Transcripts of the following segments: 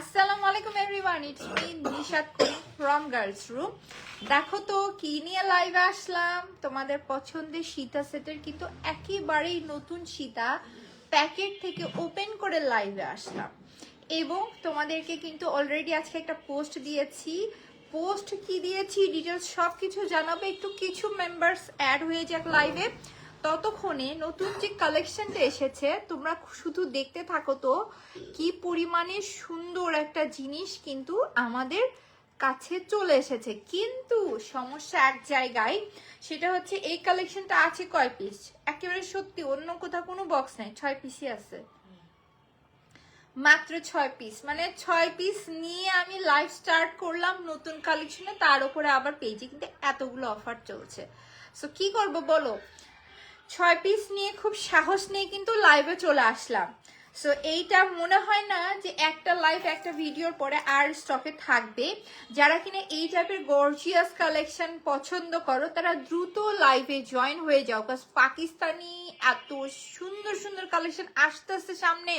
আসসালামু আলাইকুম everyone, it's me Nishat from girls room. দেখো তো কি নিয়ে লাইভে আসলাম, তোমাদের পছন্দের সীতা সেটের কিন্তু একেবারেই নতুন সীতা প্যাকেট থেকে ওপেন করে লাইভে আসলাম এবং তোমাদেরকে কিন্তু অলরেডি আজকে একটা পোস্ট দিয়েছি। পোস্ট কি দিয়েছি ডিটেলস সব কিছু জানাবে, একটু কিছু মেম্বার্স অ্যাড হয়ে যাক লাইভে। ততক্ষণে নতুন যে কালেকশনটা এসেছে তোমরা শুধু দেখতে থাকো তো কি পরিমাণে সুন্দর একটা জিনিস কিন্তু আমাদের কাছে চলে এসেছে। কিন্তু সমস্যা এক জায়গায়, সেটা হচ্ছে এই কালেকশনটা আছে কয় পিস, একেবারে সত্যি অন্য কোথাও কোনো বক্স নাই, 6 পিসই আছে, মাত্র 6 পিস। মানে 6 পিস নিয়ে আমি লাইভ স্টার্ট করলাম নতুন কালেকশনে, তার উপরে আবার পেজে কিন্তু এতগুলো অফার চলছে। সো কি করব বলো, 6 পিস নিয়ে খুব সাহস নিয়ে কিন্তু লাইভে চলে আসলাম। সো এইটা মনে হয় না যে একটা লাইভ একটা ভিডিওর পরে আর স্টকে থাকবে। যারা কিনা এই টাইপের গর্জিয়াস কালেকশন পছন্দ করো তারা দ্রুত লাইভে জয়েন হয়ে যাও, কারণ পাকিস্তানি এত সুন্দর সুন্দর কালেকশন আসতেছে সামনে,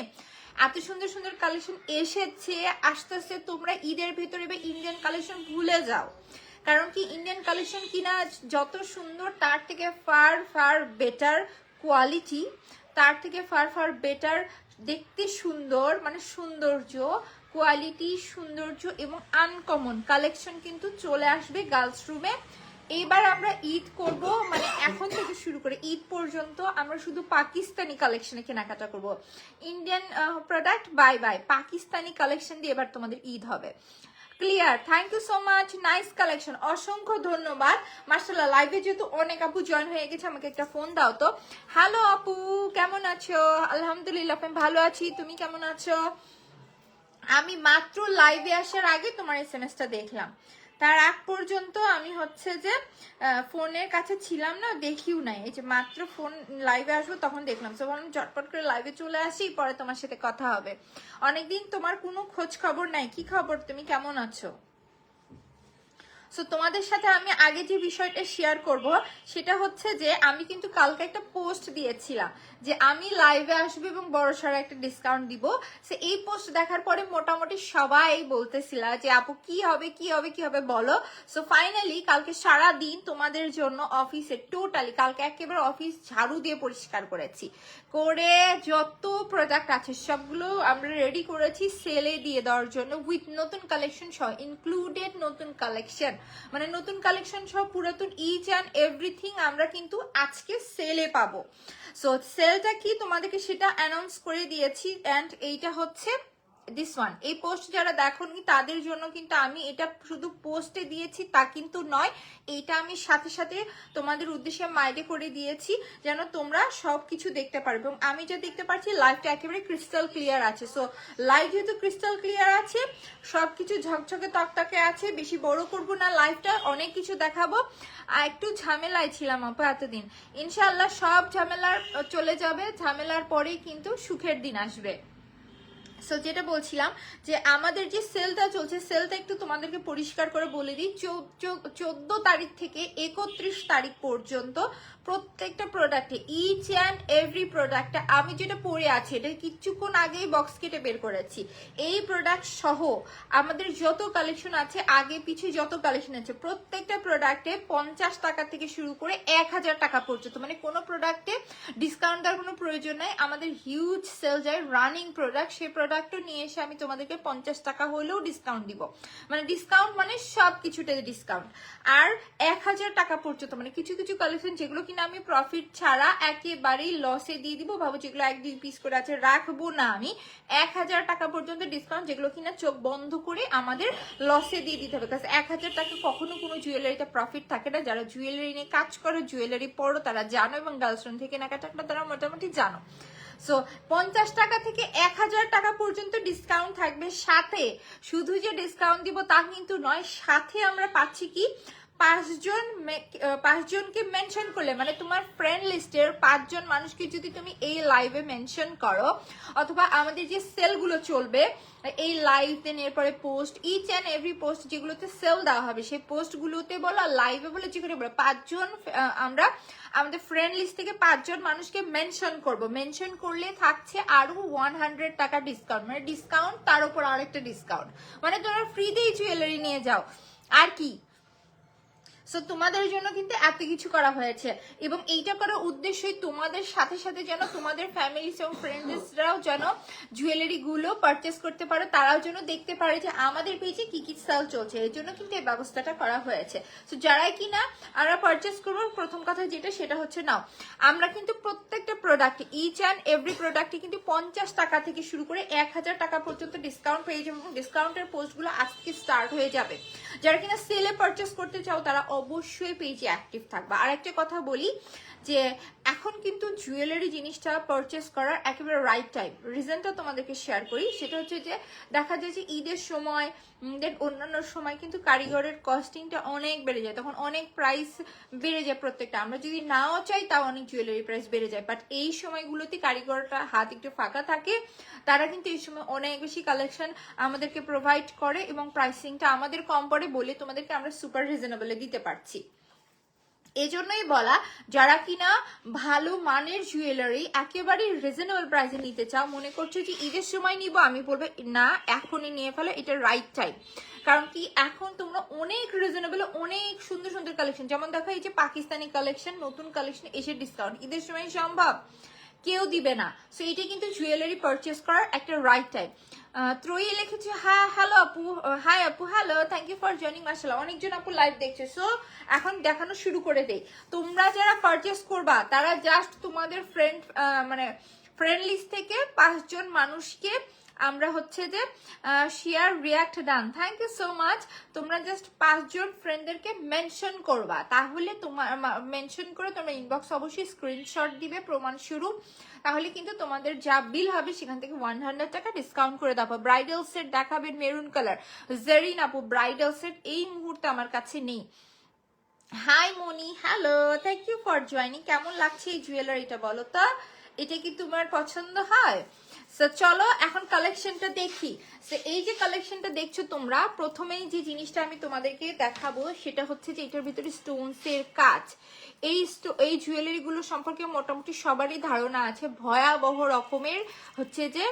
এত সুন্দর সুন্দর কালেকশন এসেছে। আস্তে আস্তে তোমরা ঈদের ভেতরে বা ইন্ডিয়ান কালেকশন ভুলে যাও, কারণ কি ইন্ডিয়ান কালেকশন কিনা যত সুন্দর তার থেকে ফার ফার বেটার কোয়ালিটি, তার থেকে ফার ফার বেটার দেখতে সুন্দর, মানে সৌন্দর্য, কোয়ালিটি, সৌন্দর্য এবং আনকমন কালেকশন কিন্তু চলে আসবে গার্লস রুমে। এইবার আমরা ঈদ করব, মানে এখন থেকে শুরু করে ঈদ পর্যন্ত আমরা শুধু পাকিস্তানি কালেকশনে কেনাকাটা করব। Indian product bye bye, Pakistani collection দিয়ে এবার তোমাদের ঈদ হবে। Clear? Thank you so much, nice collection, অসংখ্য ধন্যবাদ। মাশাআল্লাহ, লাইভে যেহেতু অনেক আপু জয়েন হয়ে গেছে, আমাকে একটা ফোন দাও তো। হ্যালো আপু, কেমন আছো? আলহামদুলিল্লাহ আমি ভালো আছি, তুমি কেমন আছো? আমি মাত্র লাইভে আসার আগে তোমার এসএমএসটা দেখলাম, তার আগ পর্যন্ত আমি হচ্ছে যে ফোনের কাছে ছিলাম না, দেখিও নাই। এই যে মাত্র ফোন লাইভে আসবো তখন দেখলাম, তো ভাবলাম ঝটপট করে লাইভে চলে আসি, পরে তোমার সাথে কথা হবে। অনেকদিন তোমার কোনো খোঁজ খবর নাই, কি খবর, তুমি কেমন আছো? সো তোমাদের সাথে আমি আগে যে বিষয়টা শেয়ার করব সেটা হচ্ছে যে আমি কিন্তু কালকে একটা পোস্ট দিয়েছিলাম যে আমি লাইভে আসবো এবং বড়সড় একটা ডিসকাউন্ট দিব। সো এই পোস্ট দেখার পরে মোটামুটি সবাই বলতেছিল যে আপু কি হবে কি হবে কি হবে বলো। সো ফাইনালি কালকে সারা দিন তোমাদের জন্য অফিসে টোটালি কালকে একেবারে অফিস ঝাড়ু দিয়ে পরিষ্কার করেছি, করে যত প্রোডাক্ট আছে সবগুলো আমরা রেডি করেছি সেলে দিয়ে দেওয়ার জন্য, উইথ নতুন কালেকশন সহ, ইনক্লুডেড নতুন কালেকশন, মানে নতুন কালেকশন সহ পুরাতন ইচ অ্যান্ড এভরিথিং আমরা কিন্তু আজকে সেলে পাবো। সো সেলটা কি তোমাদেরকে সেটা অ্যানাউন্স করে দিয়েছি, অ্যান্ড এইটা হচ্ছে দিস ওয়ান। এই পোস্ট যারা দেখোনি তাদের জন্য কিন্তু আমি এটা শুধু পোস্টে দিয়েছি তা কিন্তু নয়, এইটা আমি সাথে সাথে তোমাদের উদ্দেশ্যে মাইলে করে দিয়েছি যেন তোমরা সবকিছু দেখতে পারবে। এবং আমি যা দেখতে পাচ্ছি লাইভটা একেবারে ক্রিস্টাল ক্লিয়ার আছে। সো লাইভ যেহেতু ক্রিস্টাল ক্লিয়ার আছে, সবকিছু ঝকঝকে তকতকে আছে, বেশি বড় করব না লাইভটা, অনেক কিছু দেখাবো। আর একটু ঝামেলায় ছিলাম আপু এতদিন, ইনশাআল্লাহ সব ঝামেলার চলে যাবে, ঝামেলার পরেই কিন্তু সুখের দিন আসবে। সো যেটা বলছিলাম যে আমাদের যে সেলটা চলছে, সেলটা একটু তোমাদেরকে পরিষ্কার করে বলে দিই। 14 তারিখ থেকে 31 তারিখ পর্যন্ত প্রত্যেকটা প্রোডাক্টে, ইচ অ্যান্ড এভরি প্রোডাক্টে, আমি যেটা পরে আছি এটা কিছুক্ষণ আগেই বক্স কেটে বের করেছি, এই প্রোডাক্ট সহ আমাদের যত কালেকশন আছে, আগে পিছিয়ে যত কালেকশন আছে, প্রত্যেকটা প্রোডাক্টে 50 টাকা থেকে শুরু করে 1000 টাকা পর্যন্ত, মানে কোনো প্রোডাক্টে ডিসকাউন্ট দেওয়ার কোনো প্রয়োজন নাই। আমাদের হিউজ সেল যায়, রানিং প্রোডাক্ট, সেই প্রোডাক্টও নিয়ে এসে আমি তোমাদেরকে 50 টাকা হলেও ডিসকাউন্ট দিব, মানে ডিসকাউন্ট মানে সব কিছুটাতে ডিসকাউন্ট। আর 1000 টাকা পর্যন্ত, মানে কিছু কিছু কালেকশন যেগুলো কিনা আমি প্রফিট ছাড়া একেবারেই লসে দিয়ে দিব, ভাবো যেগুলো 1-2 পিস করে আছে রাখবো না আমি, 1000 টাকা পর্যন্ত ডিসকাউন্ট, যেগুলো কিনা চোখ বন্ধ করে আমাদের লসে দিয়ে দিতে হবে। কারণ 1000 টাকা কখনো কোনো জুয়েলারিতে প্রফিট থাকে না। যারা জুয়েলারি নিয়ে কাজ করো, জুয়েলারি পড়ো, তারা জানো, এবং গার্লস রুম থেকে কেনাকাটা তারা মোটামুটি জানো। সো 50 টাকা থেকে 1000 টাকা পর্যন্ত ডিসকাউন্ট থাকবে, সাথে শুধু যে ডিসকাউন্ট দিব তা কিন্তু নয়, সাথে আমরা পাচ্ছি কি 5জনকে মেনশন করলে, মানে তোমার ফ্রেন্ড লিস্টের 5জন মানুষকে যদি তুমি এই লাইভে মেনশন করো, অথবা আমাদের যে সেলগুলো চলবে এই লাইভ দেন এরপরে post, each and every post যেগুলোতে সেল দেওয়া হবে সেই পোস্টগুলোতে বলো, লাইভে বলে, যেখানে বলো 5জন আমরা আমাদের ফ্রেন্ড লিস্ট থেকে 5জন মানুষকে মেনশন করব। মেনশন করলে থাকছে আরো 100 টাকা ডিসকাউন্ট, মানে ডিসকাউন্ট তার উপর আরেকটা ডিসকাউন্ট, মানে তোমরা ফ্রিতেই জুয়েলারি নিয়ে যাও আর কি। সো তোমাদের জন্য কিন্তু এত কিছু করা হয়েছে, এবং এইটা করার উদ্দেশ্যই তোমাদের সাথে সাথে যেন তোমাদের ফ্যামিলি এবং ফ্রেন্ডসরাও যেন জুয়েলারি গুলো পারচেস করতে পারো, তারাও যেন দেখতে পারে যে আমাদের পেজে কি কি সেল চলছে, এর জন্য কিন্তু এই ব্যবস্থাটা করা হয়েছে। সো যারাই কিনা আমরা পারচেস করবো, প্রথম কথা যেটা সেটা হচ্ছে নাও, আমরা কিন্তু প্রত্যেকটা প্রোডাক্ট, ইচ অ্যান্ড এভরি প্রোডাক্টে কিন্তু 50 টাকা থেকে শুরু করে 1000 টাকা পর্যন্ত ডিসকাউন্ট পেয়ে যাবে, এবং ডিসকাউন্টের পোস্টগুলো আজকে স্টার্ট হয়ে যাবে। যারা কিনা সেলে পারচেস করতে চাও তারা অবশ্যই পেজে অ্যাক্টিভ থাকবা। আর একটা কথা বলি যে এখন কিন্তু জুয়েলারি জিনিসটা পারচেস করার একেবারে রাইট টাইম। রিজনটা তোমাদেরকে শেয়ার করি, সেটা হচ্ছে যে দেখা যায় যে ঈদের সময় দেন অন্যান্য সময় কিন্তু কারিগরের কস্টিংটা অনেক বেড়ে যায়, তখন অনেক প্রাইস বেড়ে যায় প্রত্যেকটা, আমরা যদি নাও চাই তাও অনেক জুয়েলারি প্রাইস বেড়ে যায়। বাট এই সময়গুলোতে কারিগরটা হাত একটু ফাঁকা থাকে, তারা কিন্তু এই সময় অনেক বেশি কালেকশন আমাদেরকে প্রোভাইড করে, এবং প্রাইসিংটা আমাদের কম পড়ে বলে তোমাদেরকে আমরা সুপার রিজনেবলে দিতে পারছি। এই জন্যই বলা, যারা কিনা ভালো মানের জুয়েলারি একেবারে রিজনেবল প্রাইসে নিতে চাও, মনে করছো যে ঈদের সময় নিব, আমি বলবো না, এখনই নিয়ে ফেলো, এটা রাইট টাইম। কারণ কি এখন তোমরা অনেক রিজনেবল অনেক সুন্দর সুন্দর কালেকশন, যেমন দেখো এই যে পাকিস্তানি কালেকশন, নতুন কালেকশন এসে ডিসকাউন্ট, ঈদের সময় সম্ভব কেউ দিবে না। সো এটা কিন্তু জুয়েলারি পারচেস করার একটা রাইট টাইম। ত্রয়ী লিখেছে হ্যাঁ হ্যালো আপু, হাই আপু, hello, thank you for joining. মাশাআল্লাহ অনেকজন আপু লাইভ দেখছে। সো এখন দেখানো শুরু করে দেই। তোমরা যারা পারচেস করবা তারা জাস্ট তোমাদের মানে ফ্রেন্ড লিস্ট থেকে 5জন মানুষকে আমরা হচ্ছে যে share react done, thank you so much. তোমরা জাস্ট 5জন ফ্রেন্ডদেরকে মেনশন করবা, তাহলে তোমার মেনশন করে তোমরা ইনবক্স অবশ্যই স্ক্রিনশট দিবে প্রমাণ স্বরূপ, তাহলে কিন্তু তোমাদের যা বিল হবে সেখান থেকে 100 টাকা ডিসকাউন্ট করে দেবো। ব্রাইডাল সেট দেখাবেন মেরুন কালার, জেরিন আপু ব্রাইডাল সেট এই মুহূর্তে আমার কাছে নেই। Hi Moni, hello, thank you for joining. কেমন লাগছে এই জুয়েলারিটা বলো তো, এটা কি তোমার পছন্দ হয়? সো চলো এখন কালেকশনটা দেখি। সো এই যে কালেকশনটা দেখছো তোমরা, প্রথমেই যে জিনিসটা আমি তোমাদেরকে দেখাবো সেটা হচ্ছে যে এটার ভিতরে স্টোনসের কাজ। এই জুয়েলারি গুলো সম্পর্কে মোটামুটি সবারই ধারণা আছে, ভয়াবহ রকমের হচ্ছে যে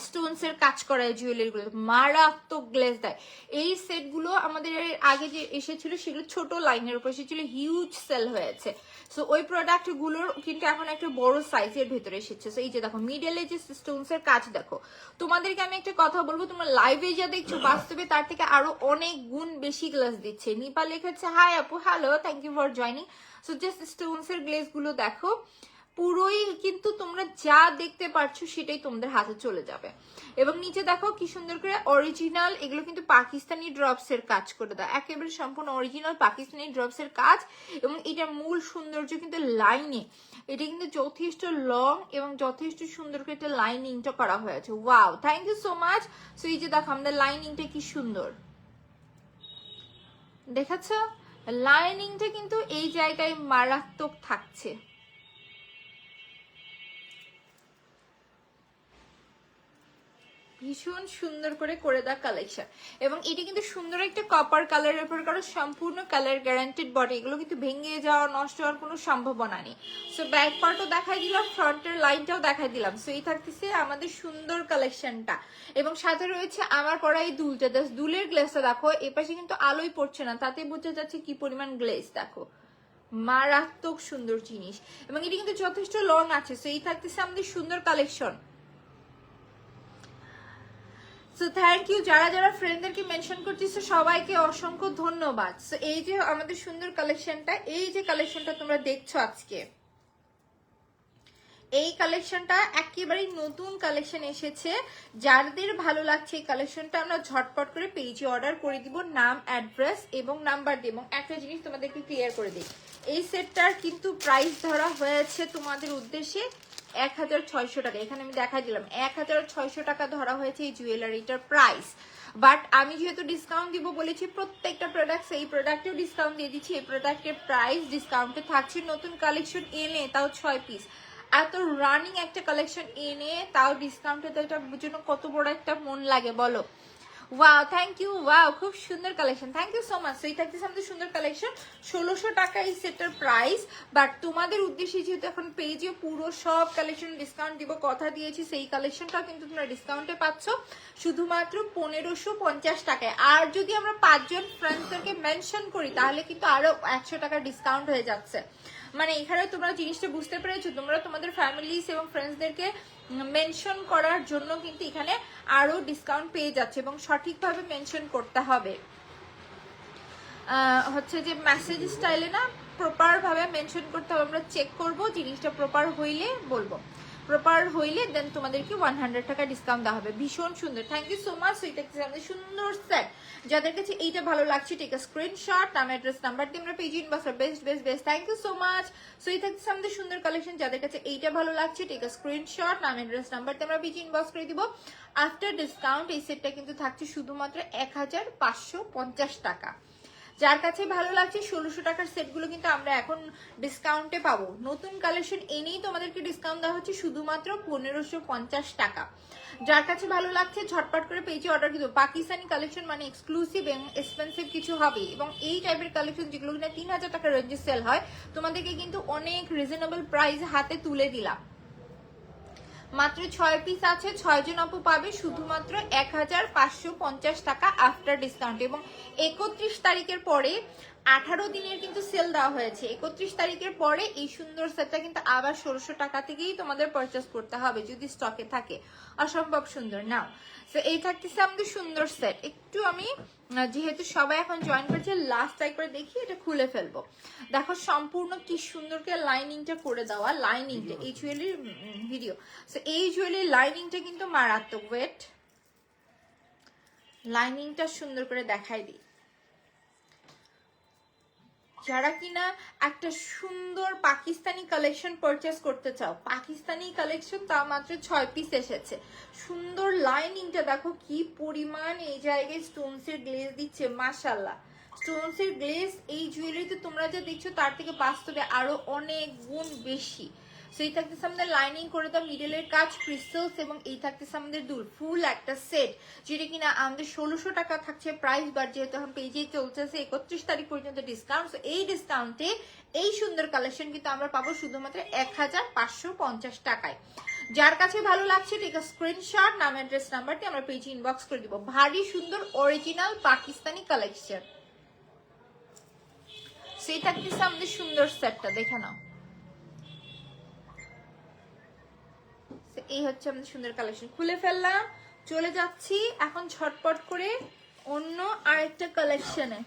স্টোনস এর কাজ করা জুয়েলারি গুলো মারাত্মক গ্লেজ দেয়। এই সেট গুলো আমাদের আগে যে এসেছিল সেগুলো ছোট লাইনের উপর এসেছিল, হিউজ সেল হয়েছে। সো ওই প্রোডাক্ট গুলোর কিন্তু এখন একটা বড় সাইজের ভেতরে এসেছে। সো এই যে দেখো মিডলে যে স্টোনস এর কাজ দেখো, তোমাদেরকে আমি একটা কথা বলবো, তোমরা লাইভে যা দেখছো বাস্তবে তার থেকে আরো অনেক গুণ বেশি গ্লেজ দিচ্ছে। নিপা লিখেছে হাই আপু, hello, thank you for joining. So just stones এর গ্লেজ গুলো দেখো, পুরোই কিন্তু তোমরা যা দেখতে পারছো সেটাই তোমাদের হাতে চলে যাবে। এবং নিচে দেখো কি সুন্দর করে অরিজিনাল, এগুলো কিন্তু পাকিস্তানি ড্রপস এর কাজ করে দেয়, একেবারে সম্পূর্ণ অরিজিনাল পাকিস্তানি ড্রপস এর কাজ। এবং এটার মূল সৌন্দর্য কিন্তু লাইনে, এটা কিন্তু যথেষ্ট লং এবং যথেষ্ট সুন্দর করে এটা লাইনিংটা করা হয়েছে। Wow, thank you so much. So এই যে দেখো আমাদের লাইনিংটা কি সুন্দর দেখাচ্ছ, লাইনিংটা কিন্তু এই জায়গায় মারাত্মক থাকছে। ভীষণ সুন্দর করে দেওয়া কালেকশন, এবং এটি কিন্তু সুন্দর একটা কপার কালারের উপর কারো সম্পূর্ণ কালার গ্যারান্টেড বডি, এগুলো কিন্তু ভেঙে যাওয়া নষ্ট হওয়ার কোনো সম্ভাবনা নেই। সো ব্যাক পার্টও দেখাই দিলাম, ফ্রন্টের লাইনটাও দেখাই দিলাম। সো এই থাকতেছে আমাদের সুন্দর কালেকশনটা, এবং সাথে রয়েছে আমার পরা এই দুলটা, দুলের গ্লেসটা দেখো, এপাশে কিন্তু আলোই পড়ছে না, তাতে বোঝা যাচ্ছে কি পরিমাণ গ্লেস দেখো, মারাত্মক সুন্দর জিনিস। এবং এটি কিন্তু যথেষ্ট লং আছে। সো এই থাকতেছে আমাদের সুন্দর কালেকশন। সো থ্যাংক ইউ, যারা যারা ফ্রেন্ডদেরকে মেনশন করতেছো সবাইকে অসংখ্য ধন্যবাদ। সো এই যে আমাদের সুন্দর কালেকশনটা, এই যে কালেকশনটা তোমরা দেখছো আজকে, এই কালেকশনটা একেবারে নতুন কালেকশন এসেছে। যাদের ভালো লাগছে এই কালেকশনটা আমরা ঝটপট করে পেজে অর্ডার করে দিব, নাম, অ্যাড্রেস এবং নাম্বার দিয়ে। এবং একটা জিনিস তোমাদেরকে ক্লিয়ার করে দিই, এই সেটটার কিন্তু প্রাইস ধরা হয়েছে তোমাদের উদ্দেশ্যে 1600 টাকা। এখানে আমি দেখাই দিলাম 1600 টাকা ধরা হয়েছে এই জুয়েলারিটার প্রাইস। বাট আমি যেহেতু ডিসকাউন্ট দিব বলেছি প্রত্যেকটা প্রোডাক্ট, এই প্রোডাক্টেও ডিসকাউন্ট দিয়ে দিচ্ছি। এই প্রোডাক্টের প্রাইস ডিসকাউন্টে থাকছে। নতুন কালেকশন এনে তাও 6 পিস, এত রানিং একটা কালেকশন এনে তাও ডিসকাউন্টে, তো এটার জন্য কত বড় একটা মন লাগে বলো। ওয়াও, থ্যাংক ইউ, ওয়াও খুব সুন্দর collection, thank you so much. এই থাকতেছে আমাদের সুন্দর কালেকশন, 1600 টাকা এই সেটের প্রাইস। বাট তোমাদের উদ্দেশ্যে যেহেতু এখন পেজে পুরো সব কালেকশন ডিসকাউন্ট দিব কথা দিয়েছি, সেই কালেকশনটাও কিন্তু তোমরা ডিসকাউন্টে পাচ্ছ শুধুমাত্র 1550 টাকায়। আর যদি আমরা 5 জন ফ্রেন্ডসদেরকে মেনশন করি তাহলে কিন্তু আরো 100 টাকা ডিসকাউন্ট হয়ে যাচ্ছে। মানে এখানে তোমরা জিনিসটা বুঝতে পেরেছো, তোমরা তোমাদের ফ্যামিলিস এবং ফ্রেন্ডসদেরকে মেনশন করার জন্য কিন্তু এখানে আরো ডিসকাউন্ট পেয়ে যাচ্ছে, এবং সঠিকভাবে মেনশন করতে হবে। হচ্ছে যে মেসেজ স্টাইলে না, প্রপার ভাবে মেনশন করতে হবে। আমরা চেক করব জিনিসটা প্রপার হইলে বলবো, প্রপার হইলে দেন তোমাদেরকে 100 টাকা ডিসকাউন্ট দেওয়া হবে। ভীষণ সুন্দর, থ্যাংক ইউ সো মাচ। এটা আমাদের সুন্দর সেট, যাদের কাছে এইটা ভালো লাগছে টেক আ স্ক্রিনশট, নাম অ্যাড্রেস নাম্বার দিয়ে আমরা page inbox, best best best, thank you so much. So এই থাকছে আমাদের সুন্দর কালেকশন, যাদের কাছে এইটা ভালো লাগছে টেক আ স্ক্রিনশট, নাম অ্যাড্রেস নাম্বার দিয়ে আমরা পেজ ইনবক্স করে দিব। আফটার ডিসকাউন্ট এই সেটটা কিন্তু থাকছে শুধুমাত্র 1550 টাকা। যার কাছে ভালো লাগছে 1600 টাকার সেটগুলো কিন্তু আমরা এখন ডিসকাউন্টে পাবো। নতুন কালেকশন এনেই তোমাদেরকে ডিসকাউন্ট দেওয়া হচ্ছে শুধুমাত্র 1550 টাকা। যার কাছে ভালো লাগছে ঝটপট করে পেজে অর্ডার দিও। পাকিস্তানি কালেকশন মানে এক্সক্লুসিভ এবং এক্সপেন্সিভ কিছু হবে, এবং এই টাইপের কালেকশন যেগুলো কিনা 3000 টাকার রেঞ্জে সেল হয়, তোমাদেরকে কিন্তু অনেক রিজনেবল প্রাইস হাতে তুলে দিলাম। মাত্র 6 পিস আছে, 6 জন আপু পাবে শুধুমাত্র 1550 টাকা আফটার ডিসকাউন্ট। এবং 31 তারিখের পরে 18 দিনের কিন্তু সেল দেওয়া হয়েছে। 31 তারিখের পরে এই সুন্দর সেটটা কিন্তু আবার 1600 টাকা থেকেই তোমাদের পারচেস করতে হবে যদি স্টকে থাকে। অসম্ভব সুন্দর। নাও এই থাকতেছে আমাদের সুন্দর সেট। একটু আমি যেহেতু সবাই এখন জয়েন করছে, লাস্ট ট্রাই করে দেখি, এটা খুলে ফেলবো। দেখো সম্পূর্ণ কি সুন্দর করে লাইনিংটা করে দেওয়া, লাইনিংটা এই জুয়েলারির ভিডিও। সো এই জুয়েলারির লাইনিংটা কিন্তু মারাত্মক। ওয়েট, লাইনিংটা সুন্দর করে দেখাই দিই। যারা কিনা একটা সুন্দর পাকিস্তানি কালেকশন পারচেস করতে চাও, পাকিস্তানি কালেকশন তা মাত্র 6 পিস এসেছে। সুন্দর লাইনিংটা দেখো কি পরিমাণ এই জায়গায় স্টোনসের গ্লেজ দিচ্ছে, মাশাআল্লাহ। স্টোনসের গ্লেজ এই জুয়েলারিতে তোমরা যা দেখছো তার থেকে বাস্তবে আরো অনেক গুণ বেশি। সেই থাকতেছে আমাদের লাইনিং করে দাও, মিডলের কাজ ক্রিস্টালস, এবং এই থাকতেছে আমাদের দুল ফুল একটা সেট, যেটা কিনা আমাদের 1600 টাকা থাকছে প্রাইস। বাট যেহেতু এখন পেজে চলতেছে 31 তারিখ পর্যন্ত ডিসকাউন্ট, এই ডিসকাউন্টে এই সুন্দর কালেকশন কিন্তু আমরা পাবো শুধুমাত্র 1550 টাকায়। যার কাছে ভালো লাগছে টেক আ স্ক্রিনশট, নাম অ্যাড্রেস নাম্বার দিয়ে আমরা পেজে ইনবক্স করে দিব। ভারী সুন্দর অরিজিনাল পাকিস্তানি কালেকশন। সেই থাকতেছে আমাদের সুন্দর সেটটা, দেখে নাও। এই হচ্ছে আমাদের সুন্দর কালেকশন। খুলে ফেললাম, চলে যাচ্ছি এখন ঝটপট করে অন্য আরেকটা কালেকশনে।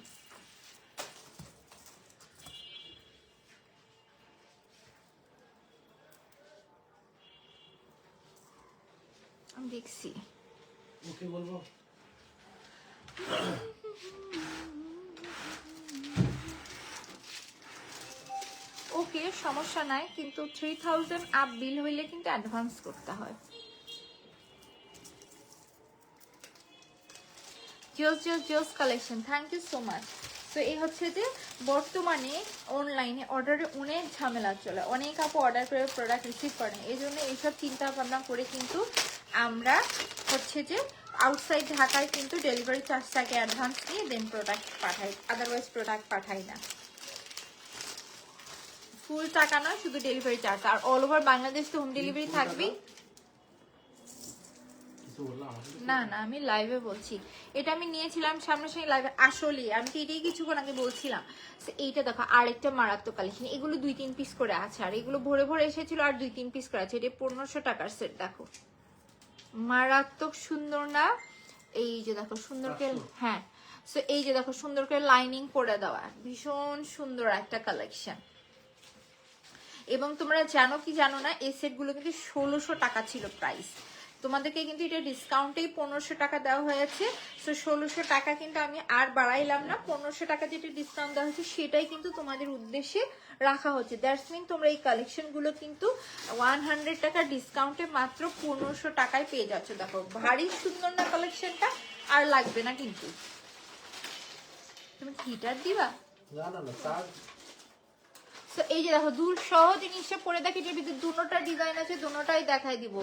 আমি দেখছি ওকে বলবো। ওকে সমস্যা নাই, কিন্তু 3000 আপ বিল হইলে কিন্তু অ্যাডভান্স করতে হয়। জোস collection, thank you so much. তো এই হচ্ছে যে বর্তমানে অনলাইনে অর্ডারে অনেক ঝামেলা চলে, অনেক আপু অর্ডার করে প্রোডাক্ট রিসিভ করেন। এই জন্য এইসব চিন্তা ভাবনা করে কিন্তু আমরা হচ্ছে যে আউটসাইড ঢাকায় কিন্তু ডেলিভারি চার্জটাকে অ্যাডভান্স নিয়ে দেন প্রোডাক্ট পাঠাই, আদারওয়াইজ প্রোডাক্ট পাঠাই না। ফুল টাকা নয়, শুধু ডেলিভারি চার্জ। আর অল ওভার বাংলাদেশ তো হোম ডেলিভারি থাকবেই। না না, আমি লাইভে বলছি, এটা আমি নিয়েছিলাম সামনাসামনি লাইভে। আসলে আমি তো এটাই কিছুক্ষণ আগে বলছিলাম। এইটা দেখো আরেকটা মারাত্মক কালেকশন, এগুলো 2-3 পিস করে আছে, আর এগুলো ভরে ভরে এসেছিল আর 2-3 পিস করে আছে। এটা 1500 টাকার সেট। দেখো মারাত্মক সুন্দর না? এই যে দেখো সুন্দর করে, হ্যাঁ সো এই যে দেখো সুন্দর করে লাইনিং করে দেওয়া, ভীষণ সুন্দর একটা কালেকশন। এবং তোমরা জানো কি জানো না, এই সেটগুলো কিন্তু 1600 টাকা ছিল প্রাইস, তোমাদেরকে কিন্তু এটা ডিসকাউন্টেই 1500 টাকা দেওয়া হয়েছে। সো 1600 টাকা কিন্তু আমি আর বাড়াইলাম না, 1500 টাকা যেটা ডিসকাউন্ট দেওয়া হয়েছে সেটাই কিন্তু তোমাদের উদ্দেশ্যে রাখা হচ্ছে। দ্যাটস মিন তোমরা এই কালেকশনগুলো কিন্তু 100 টাকা ডিসকাউন্টে মাত্র 1500 টাকায় পেয়ে যাচ্ছ। দেখো ভারী সুন্দর না কালেকশনটা, আর লাগবে না কিন্তু। তুমি হিটার দিবা? না না না চার্জ। সো এই যে দেখো দুল সহ জিনিসটা পরে দেখি, এটার ভিতরে দুটোটা ডিজাইন আছে, দুটোটাই দেখাই দিব।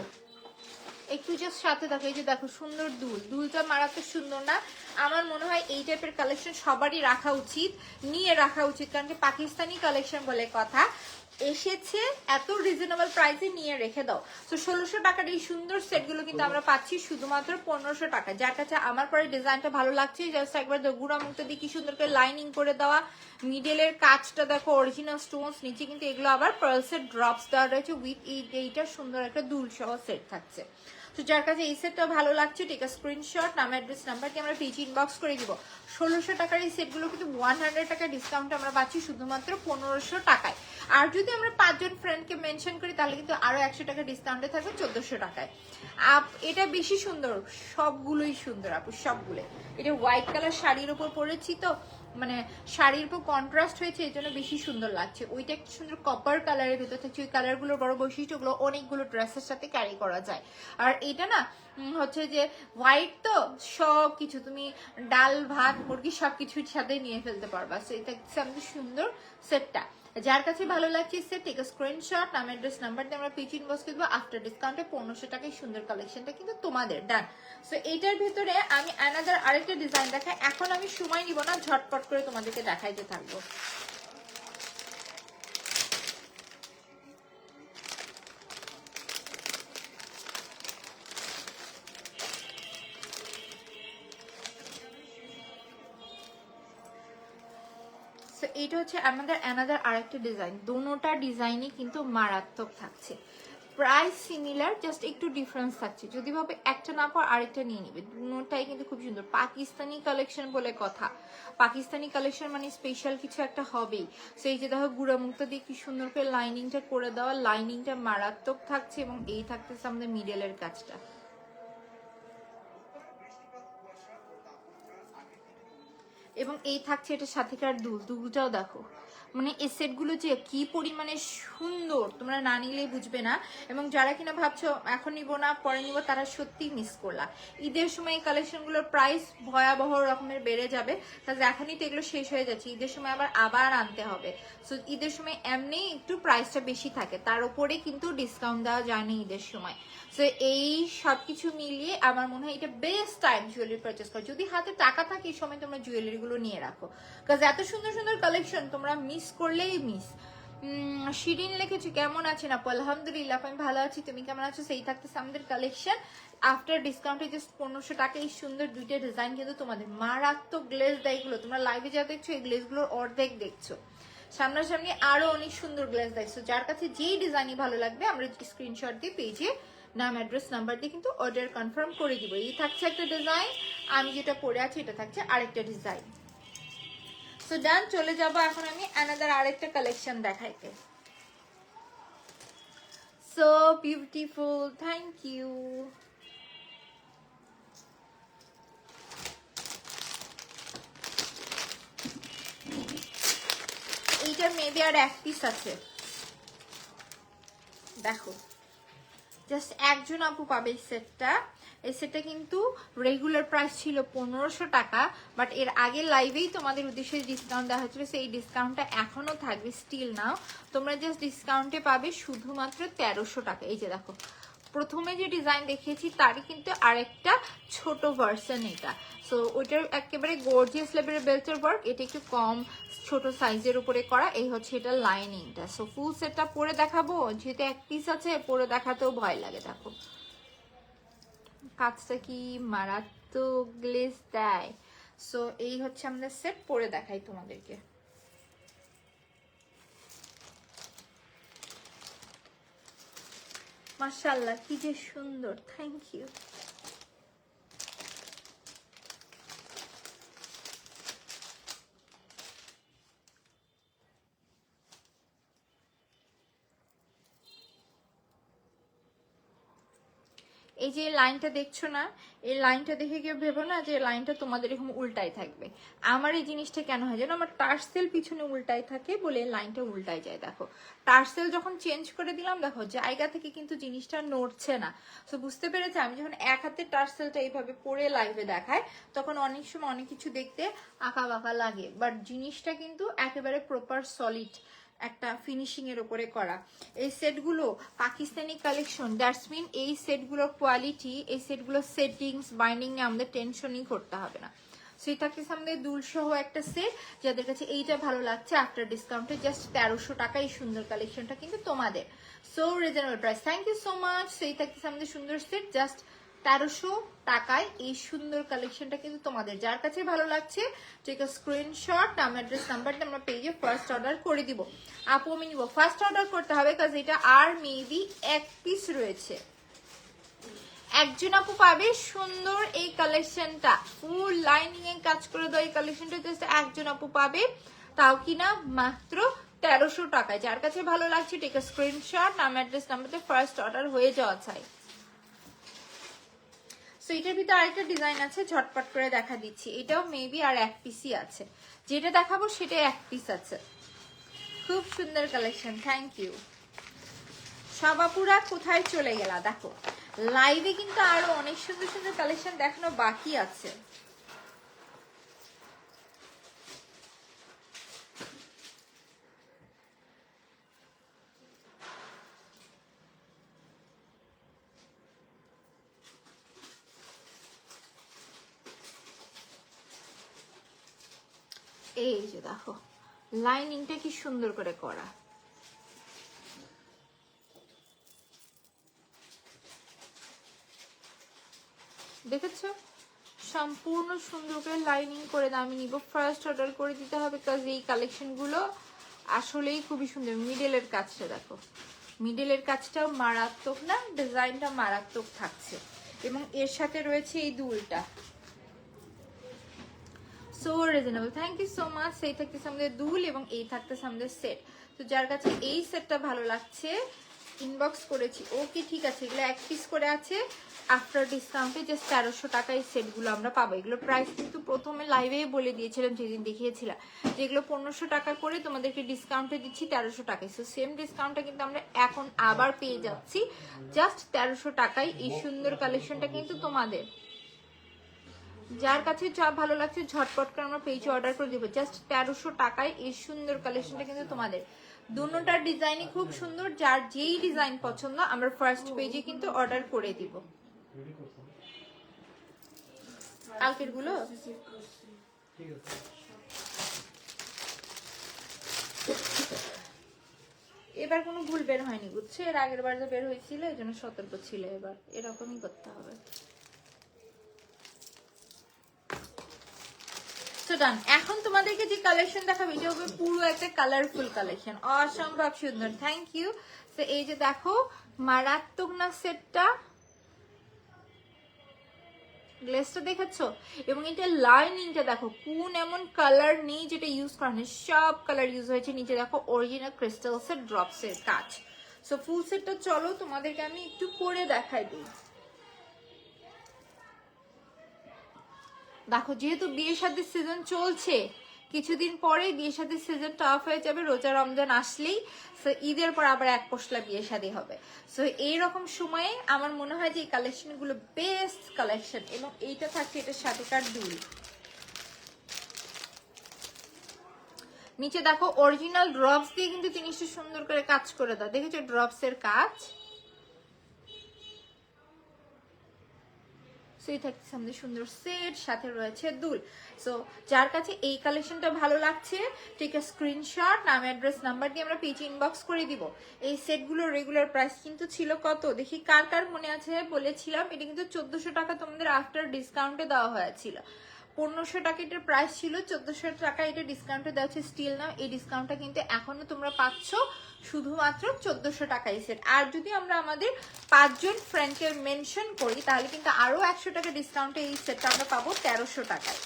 একটু জাস্ট সাথে দেখো, এই যে দেখো সুন্দর দুলটা মারাত্মক সুন্দর না? আমার মনে হয় এই টাইপের কালেকশন সবারই রাখা উচিত, নিয়ে রাখা উচিত, কারণ কি পাকিস্তানি কালেকশন বলে কথা, এসেছে এত রিজনেবল প্রাইসে নিয়ে রেখে দাও। তো 1600 টাকার এই সুন্দর সেটগুলো কিন্তু আমরা পাচ্ছি শুধুমাত্র 1500 টাকা। যার কাছে আমার পরে ডিজাইনটা ভালো লাগছে, জাস্ট একবার গুড়া মুখটা দিয়ে কি সুন্দর করে লাইনিং করে দেওয়া, মিডলের কাজটা দেখো অরিজিনাল স্টোনস, নিচে কিন্তু এগুলো আবার পার্লসের ড্রপস দেওয়া রয়েছে উইথ এইটার সুন্দর একটা দুল সহ সেট থাকছে। তো যার কাছে এই সেটটা ভালো লাগছে, টেক স্ক্রিনশট, নাম অ্যাড্রেস নাম্বারকে আমরা পেজ ইনবক্স করে দিব। 1600 টাকার এই সেটগুলো কিন্তু 100 টাকা ডিসকাউন্ট আমরা পাচ্ছি শুধুমাত্র 1500 টাকায়। আর যদি আমরা 5 জন ফ্রেন্ডকে মেনশন করি তাহলে কিন্তু আরো 100 টাকা ডিসকাউন্টে থাকবে 1400 টাকায়। এটা বেশি সুন্দর, সবগুলোই সুন্দর আপু, সবগুলো। এটা হোয়াইট কালার শাড়ির উপর পরেছি তো, মানে শাড়ির উপর কন্ট্রাস্ট হয়েছে, এই জন্য বেশি সুন্দর লাগছে। ওইটা একটা সুন্দর কপার কালারের ভিতর থাকছে, ওই কালারগুলোর বড় বৈশিষ্ট্যগুলো অনেকগুলো ড্রেসের সাথে ক্যারি করা যায়। আর এটা না হচ্ছে যে হোয়াইট তো, সব কিছু তুমি ডাল ভাত মুরগি সবকিছুর সাথে নিয়ে ফেলতে পারবা। সো এটা আমাদের সুন্দর সেটটা। যার কাছে ভালো লাগছে সেট, টেক স্ক্রিনশট, নাম অ্যাড্রেস নাম্বার দিয়ে আমরা পেজ ইনবক্স করবো। আফটার ডিসকাউন্টে 1500 টাকায় সুন্দর কালেকশনটা কিন্তু তোমাদের ডান। সো এইটার ভিতরে আমি অ্যানাদার আরেকটা ডিজাইন দেখাই, এখন আমি সময় নিব না, ঝটপট করে তোমাদেরকে দেখাইতে থাকবো। এইটা হচ্ছে আমাদের অ্যানাদার আরেকটা ডিজাইন, দোনোটা ডিজাইনই কিন্তু মারাত্মক থাকছে, প্রাইস সিমিলার, জাস্ট একটু ডিফারেন্স থাকছে। যদি ভাবে একটা না পর আরেকটা নিয়ে নিবে, দুটোটাই কিন্তু খুব সুন্দর। পাকিস্তানি কালেকশন বলে কথা, পাকিস্তানি কালেকশন মানে স্পেশাল কিছু একটা হবেই। সেই যে দেখো গুঁড়া মুক্তা দিয়ে কি সুন্দর করে লাইনিংটা করে দেওয়া, লাইনিংটা মারাত্মক থাকছে, এবং এই থাকতেছে আমাদের মিডলের কাজটা। এবং এই থাকছে এটা সাথেকার দুলটাও দেখো, মানে এই সেটগুলো যে কি পরিমাণে সুন্দর তোমরা না নিলেই বুঝবে না। এবং যারা কিনা ভাবছো এখন নিবো না পরে নিবো, তারা সত্যি মিস করলা। ঈদের সময় এই কালেকশনগুলোর প্রাইস ভয়াবহ রকমের বেড়ে যাবে, কারণ এখনই তো এগুলো শেষ হয়ে যাচ্ছে, ঈদের সময় আবার আনতে হবে। সো ঈদের সময় এমনি একটু প্রাইসটা বেশি থাকে, তার উপরে কিন্তু ডিসকাউন্ট দেওয়া যায় না ঈদের সময়। সো এই সবকিছু মিলিয়ে আমার মনে হয় এটা বেস্ট টাইম জুয়েলারি পারচেস করা। যদি হাতে টাকা থাকে এই সময় তোমরা জুয়েলারি গুলো নিয়ে রাখো, কারণ এত সুন্দর সুন্দর কালেকশন তোমরা মিস করলেই মিস। শিরিন লিখেছি কেমন আছেন আপু? আলহামদুলিল্লাহ আমি ভালো আছি, তুমি কেমন আছো? সেই থাকতেছে আমাদের কালেকশন আফটার ডিসকাউন্টে জাস্ট 1500 টাকা। এই সুন্দর দুইটা ডিজাইন কিন্তু তোমাদের মারাত্মক গ্লেজ দেয়, এগুলো তোমরা লাইভে যা দেখছো এই গ্লেজগুলোর অর্ধেক দেখছো, সামনাসামনি আরো অনেক সুন্দর গ্লেজ দেখছো। যার কাছে যেই ডিজাইনই ভালো লাগবে আমরা স্ক্রিনশট দিয়ে পেজে নাম অ্যাড্রেস নাম্বার দিয়ে কিন্তু অর্ডার কনফার্ম করে দিব। এই থাকছে একটা ডিজাইন, আমি যেটা পরে আছি এটা থাকছে আরেকটা ডিজাইন। সো ডান, চলে যাব এখন আমি অ্যানাদার আরেকটা কালেকশন দেখাইতে। So beautiful, thank you. এইটার মেবি আর এক পিস আছে, দেখো জাস্ট একজন আপু পাবে এই সেটটা। এই সেটটা কিন্তু রেগুলার প্রাইস ছিল 1500 টাকা, বাট এর আগে লাইভেই তোমাদের উদ্দেশ্যে ডিসকাউন্ট দেওয়া হয়েছিল, সেই ডিসকাউন্টটা এখনো থাকবে স্টিল নাও। তোমরা জাস্ট ডিসকাউন্টে পাবে শুধুমাত্র 1300 টাকা। এই যে দেখো প্রথমে যে ডিজাইন দেখিয়েছি তারই কিন্তু আরেকটা ছোট ভার্সন এটা। সো ওইটার একেবারে গর্জিয়াস লেভেলের বেল্টের ওয়ার্ক, এটা একটু কম ছোট সাইজের উপরে করা। এই হচ্ছে এটা লাইনিংটা। সো ফুল সেটটা পরে দেখাবো, যেহেতু এক পিস আছে পরে দেখাতেও ভয় লাগে। দেখো কাজটা কি মারাত্মক গ্লেজ দেয়। সো এই হচ্ছে আমাদের সেট, পরে দেখাই তোমাদেরকে। মাশাআল্লাহ কি যে সুন্দর, থ্যাংক ইউ। এই যে লাইনটা দেখছো না, এই লাইনটা দেখে কেউ ভেবো না যে লাইনটা তোমাদের এরকম উল্টাই থাকবে। আমার এই জিনিসটা কেন হয় জানো, আমার টার্সেল পিছনে উল্টাই থাকে বলে লাইনটা উল্টাই যায়। দেখো টার্সেল যখন চেঞ্জ করে দিলাম, দেখো জায়গা থেকে কিন্তু জিনিসটা নড়ছে না। তো বুঝতে পেরেছি, আমি যখন এক হাতে টার্সেলটা এইভাবে পরে লাইভে দেখাই তখন অনেক সময় অনেক কিছু দেখতে আঁকা বাঁকা লাগে, বাট জিনিসটা কিন্তু একেবারে প্রপার সলিড একটা ফিনিশিং এর উপরে করা। এই সেটগুলো পাকিস্তানি কালেকশন, দ্যাটস মিন এই সেটগুলোর কোয়ালিটি, এই সেটগুলোর সেটিংস বাইন্ডিং এ আমাদের টেনশনই করতে হবে না। সো এটা কি সামনে দুল সহ একটা সেট, যাদের কাছে এইটা ভালো লাগছে আফটার ডিসকাউন্টে জাস্ট 1300 টাকা। এই সুন্দর কালেকশনটা কিন্তু তোমাদের, so reasonable price. Thank you so much. সেইটা কি সামনে সুন্দর সেট জাস্ট 1300 টাকায় এই সুন্দর কালেকশনটা কিন্তু তোমাদের। যার কাছে ভালো লাগছে টেক আ স্ক্রিনশট, নাম অ্যাড্রেস নাম্বারটা আমরা পেজে ফার্স্ট অর্ডার করে দিব। আপু আমি নিব, ফার্স্ট অর্ডার করতে হবে কাজ এটা আর মেবি এক পিস রয়েছে। একজন আপু পাবে সুন্দর এই কালেকশনটা, ফুল লাইনিং এ কাজ করে দেওয়া এই কালেকশনটা জাস্ট একজন আপু পাবে, তাও কিনা মাত্র 1300 টাকায়। যার কাছে ভালো লাগছে টেক আ স্ক্রিনশট, নাম অ্যাড্রেস নাম্বারতে ফার্স্ট অর্ডার হয়ে যাওয়া চাই। সো এটার ভিতরে আরেকটা ডিজাইন আছে, ঝটপট করে দেখা দিচ্ছি। এটাও মেবি আর এক পিসই আছে, যেটা দেখাবো সেটা এক পিস আছে। খুব সুন্দর কালেকশন, থ্যাংক ইউ। সবাপুরা কোথায় চলে গেলা? দেখো লাইভে কিন্তু আরো অনেক সুন্দর সুন্দর কালেকশন দেখানো বাকি আছে। এই যে দেখো লাইনিংটা কি সুন্দর করে করা, দেখেছো? সম্পূর্ণ সুন্দর করে লাইনিং করে আমি নিব, ফার্স্ট অর্ডার করে দিতে হবে কাজ এই কালেকশন গুলো আসলেই খুবই সুন্দর। মিডলের কাজটা দেখো, মিডলের কাজটাও মারাত্মক না, ডিজাইনটা মারাত্মক থাকছে এবং এর সাথে রয়েছে এই দুলটা। So reasonable, thank you so much. সেই থাকতেছে আমাদের দুল এবং এই থাকতেছে আমাদের সেট। তো যার কাছে এই সেটটা ভালো লাগছে ইনবক্স করেছি, ওকে ঠিক আছে। এগুলো এক পিস করে আছে, আফটার ডিসকাউন্টে জাস্ট 1300 টাকা এই সেটগুলো আমরা পাবো। এগুলো প্রাইস কিন্তু প্রথমে লাইভে বলে দিয়েছিলাম, যেদিন দেখিয়েছিলাম যে এগুলো 1500 টাকা করে তোমাদেরকে ডিসকাউন্টে দিচ্ছি 1300 টাকায়। সো সেম ডিসকাউন্টটা কিন্তু আমরা এখন আবার পেয়ে যাচ্ছি জাস্ট 1300 টাকায়। এই সুন্দর কালেকশনটা কিন্তু তোমাদের। যার কাছে যা ভালো লাগছে ঝটপট করে আমরা পেজে অর্ডার করে দিব জাস্ট 1300 টাকায়। এই সুন্দর কালেকশনটা কিন্তু তোমাদের। দুটোটার ডিজাইনই খুব সুন্দর, যার যেই ডিজাইন পছন্দ আমরা ফার্স্ট পেজে কিন্তু অর্ডার করে দিব। আলকের গুলো এবার কোনো ভুল বের হয়নি বুঝছো, এর আগের বার যে বের হয়েছিল এই জন্য সতর্ক ছিল, এবার এরকমই করতে হবে। এখন তোমাদেরকে যে কালেকশন দেখাবো এটা হবে পুরো একটা কালারফুল কালেকশন, অসম্ভব সুন্দর। Thank you. তো এই যে দেখো মারাত্মক না সেটটা, গ্লেসটা দেখেছো এবং এটা লাইনিংটা দেখো, কোন এমন কালার নেই যেটা ইউজ করা নেই, সব কালার ইউজ হয়েছে। নিচে দেখো অরিজিনাল ক্রিস্টালসের ড্রপসের কাজ। সো ফুল সেটটা চলো তোমাদেরকে আমি একটু পরে দেখাই দিই। দেখো যেহেতু বিয়ে শাদীর সিজন চলছে, কিছুদিন পরে বিয়ে শাদীর সিজনটা অফ হয়ে যাবে, রোজা রমজান আসলেই ঈদের পর আবার এক পশলা বিয়ে শাদী হবে। সো এইরকম সময়ে আমার মনে হয় যে এই কালেকশনগুলো বেস্ট কালেকশন। এবং এইটা থাকছে এটার সাথেকার দুল। নিচে দেখো অরিজিনাল ড্রপস দিয়ে কিন্তু জিনিসটা সুন্দর করে কাজ করে দাও, দেখেছো ড্রপস এর কাজ। সুন্দর সেট সাথে রয়েছে দুল। সো যার কাছে এই কালেকশনটা ভালো লাগছে টেক আ স্ক্রিনশট, নাম অ্যাড্রেস নাম্বার দিয়ে আমরা পেজে ইনবক্স করে দিব। এই সেটগুলোর রেগুলার প্রাইস কিন্তু ছিল কত দেখি, কার কার মনে আছে বলেছিলাম, এটা কিন্তু 1400 টাকা তোমাদের আফটার ডিসকাউন্টে দেওয়া হয়েছিল। 1500 টাকা এটার প্রাইস ছিল, 1400 টাকা এটা ডিসকাউন্টে দেওয়া হচ্ছে। স্টিল নাও এই ডিসকাউন্টটা কিন্তু এখনো তোমরা পাচ্ছ শুধুমাত্র 1400 টাকাই সেট। আর যদি আমরা আমাদের 5 জন ফ্রেন্ডকে মেনশন করি তাহলে কিন্তু আরো 100 টাকা ডিসকাউন্টে এই সেটটা আমরা পাবো 1300 টাকায়।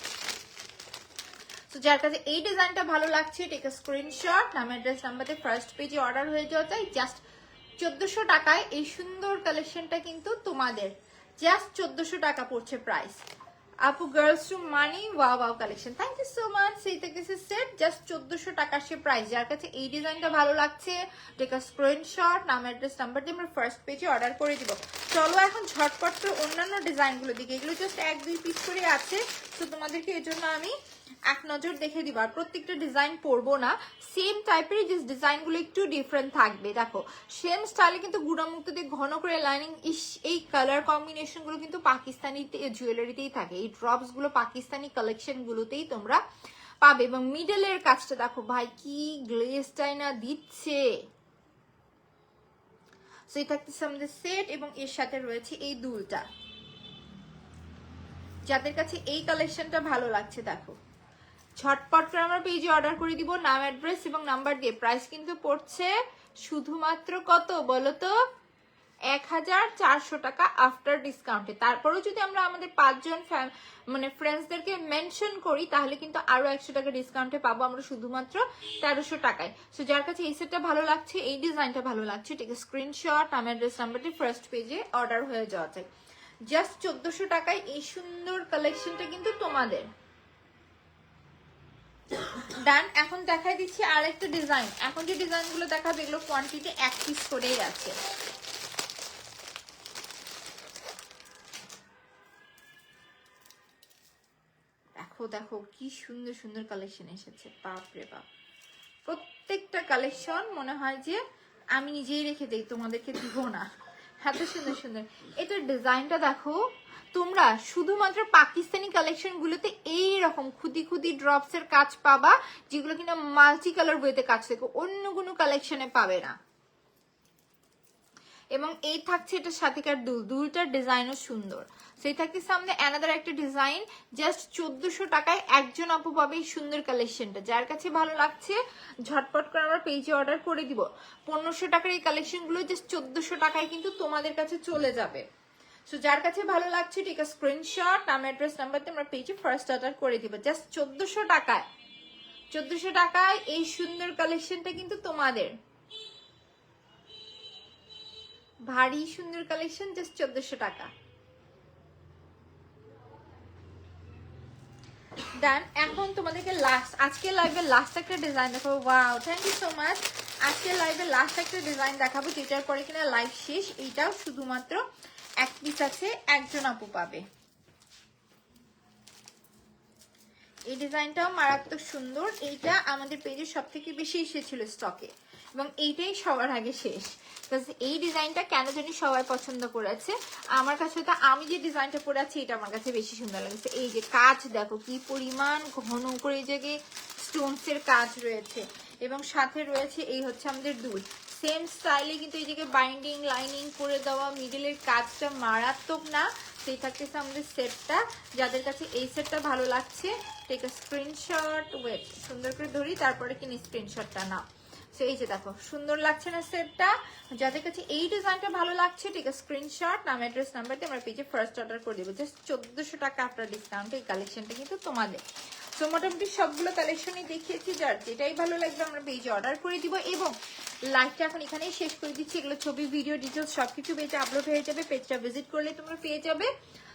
তো যার কাছে এই ডিজাইনটা ভালো লাগছে টেক আ স্ক্রিনশট, নাম অ্যাড্রেস নাম্বারে ফার্স্ট পেজে অর্ডার হয়ে যাওয়া চাই জাস্ট 1400 টাকায়। এই সুন্দর কালেকশনটা কিন্তু তোমাদের জাস্ট 1400 টাকা পড়ছে প্রাইস। আপু girls to money wow wow collection, thank you so much. সেইটা কিছু সেট জাস্ট 1400 টাকা সে প্রাইস। যার কাছে এই ডিজাইনটা ভালো লাগছে টেক আ স্ক্রিনশট, নাম অ্যাড্রেস নাম্বার দিয়ে আমরা ফার্স্ট পেজে অর্ডার করে দিব। চলো এখন ঝটপট করে অন্যান্য ডিজাইনগুলো দিকে, এগুলো জাস্ট 1-2 পিস করে আছে, তো তোমাদেরকে এর জন্য আমি এক নজর দেখে দিব। আর প্রত্যেকটা ডিজাইন পরবো না, সেম টাইপের যে ডিজাইনগুলো একটু ডিফারেন্ট থাকবে। দেখো সেম স্টাইলে কিন্তু গুণামুক্ত দিয়ে ঘন করে লাইনিং, এই কালার কম্বিনেশনগুলো কিন্তু পাকিস্তানি জুয়েলারিতেই থাকে। এই ড্রপস গুলো পাকিস্তানি কালেকশন গুলোতেই তোমরা পাবে। এবং মিডলের কাজটা দেখো ভাই কি গ্লেজটাই না দিচ্ছে। সো এই থাকতেছে আমাদের সেট, এবং এর সাথে রয়েছে এই দুলটা। যাদের কাছে এই কালেকশনটা ভালো লাগছে দেখো ঝটপট করে আমার পেজে অর্ডার করে দিব, নাম অ্যাড্রেস এবং নাম্বার দিয়ে। প্রাইস কিন্তু পড়ছে শুধুমাত্র কত বলো তো, 1400 টাকা আফটার ডিসকাউন্টে। তারপরেও যদি আমরা আমাদের 5 জন মানে ফ্রেন্ডসদেরকে মেনশন করি তাহলে কিন্তু আরো 100 টাকা ডিসকাউন্টে পাবো আমরা শুধুমাত্র 1300 টাকায়। সো যার কাছে এই সেটটা ভালো লাগছে, এই ডিজাইনটা ভালো লাগছে, ঠিক আছে স্ক্রিনশট, নাম অ্যাড্রেস নাম্বারটি ফার্স্ট পেজে অর্ডার হয়ে যাওয়া চাই। জাস্ট 1400 টাকায় এই সুন্দর কালেকশনটা কিন্তু তোমাদের। ডান। এখন দেখাই দিচ্ছি আরেকটা ডিজাইন। এখন যে ডিজাইনগুলো দেখাবে এগুলো কোয়ান্টিটি 1 পিস করেই আছে। দেখো দেখো কি সুন্দর সুন্দর কালেকশন এসেছে, বাপ রে বাপ। প্রত্যেকটা কালেকশন মনে হয় যে আমি নিজেই রেখে দেই, তোমাদেরকে দিব না, এত সুন্দর সুন্দর। এটার ডিজাইনটা দেখো তোমরা শুধুমাত্র পাকিস্তানি কালেকশন গুলোতে এইরকম খুদি খুদি ড্রপস এর কাজ পাবা, যেগুলো কিনা মাল্টি কালার বইতে কাজ থেকে অন্য কোনো কালেকশনে পাবে না। এবং এই থাকছে এটার সাথেকার দুলটার ডিজাইনও সুন্দর। সেই থাকছে সামনে অ্যানাদার একটা ডিজাইন, জাস্ট 1400 টাকায় একজন আপু পাবে এই সুন্দর কালেকশনটা। যার কাছে ভালো লাগছে ঝটপট করে আমরা পেজে অর্ডার করে দিব। 1500 টাকার এই কালেকশনগুলো জাস্ট 1400 টাকায় কিন্তু তোমাদের কাছে চলে যাবে। সো যার কাছে ভালো লাগছে ঠিক আছে স্ক্রিনশট, নাম অ্যাড্রেস নাম্বারতে আমরা পেজে ফার্স্ট অর্ডার করে দিব। জাস্ট 1400 টাকায়, 1400 টাকায় এই সুন্দর কালেকশনটা কিন্তু তোমাদের। ভারী সুন্দর কালেকশন, জাস্ট 1400 টাকা। ডান। এখন তোমাদেরকে লাস্ট আজকে লাইভে লাস্ট একটা ডিজাইন দেখাবো। Wow thank you so much. আজকে লাইভে লাস্ট একটা ডিজাইন দেখাবো, যেটার পরে কিনা লাইভ শেষ। এইটাও শুধুমাত্র 1 পিস আছে, একজন আপু পাবে। এই ডিজাইনটাও মারাত্মক সুন্দর। এইটা আমাদের পেজে সব থেকে বেশি এসেছিল স্টকে, এবং এইটাই সবার আগে শেষ। এই ডিজাইনটা কেন জানি সবাই পছন্দ করেছে। আমার কাছে তো আমি যে ডিজাইনটা পরে আছি এটা আমার কাছে বেশি সুন্দর লাগছে। এই যে কাজ দেখো কি পরিমাণ ঘন করে এই জায়গায় স্টোনস এর কাজ রয়েছে, এবং সাথে রয়েছে এই হচ্ছে আমাদের দুল। সেম স্টাইলে কিন্তু এই জায়গায় বাইন্ডিং লাইনিং করে দেওয়া, মিডলের কাজটা মারাত্মক না। সেই থাকতেছে আমাদের সেটটা। যাদের কাছে এই সেটটা ভালো লাগছে টেক আ স্ক্রিনশট, ওয়েট সুন্দর করে ধরি তারপরে কিনে স্ক্রিনশটটা নাও। সো এই যে দেখো সুন্দর লাগছে না সেটটা। যাদের কাছে এই ডিজাইনটা ভালো লাগছে ঠিক আছে স্ক্রিনশট, নাম অ্যাড্রেস নাম্বারতে আমরা পেজে ফার্স্ট অর্ডার করে দেবো। জাস্ট 1400 টাকা আপনার ডিসকাউন্ট। এই কালেকশনটা কিন্তু তোমাদের। সো মোটামুটি সবগুলো কালেকশনই দেখিয়েছি, যার যেটাই ভালো লাগবে আমরা পেজে অর্ডার করে দিব। এবং লাইভটা এখন এখানেই শেষ করে দিচ্ছি। এগুলো ছবি ভিডিও ডিটেলস সবকিছু পেজে আপলোড হয়ে যাবে, পেজটা ভিজিট করলে তোমরা পেয়ে যাবে।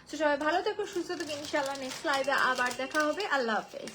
সো সবাই ভালো থেকো, সুস্থ থেকো, ইনশাআল্লাহ নেক্সট লাইভে আবার দেখা হবে। আল্লাহ হাফেজ।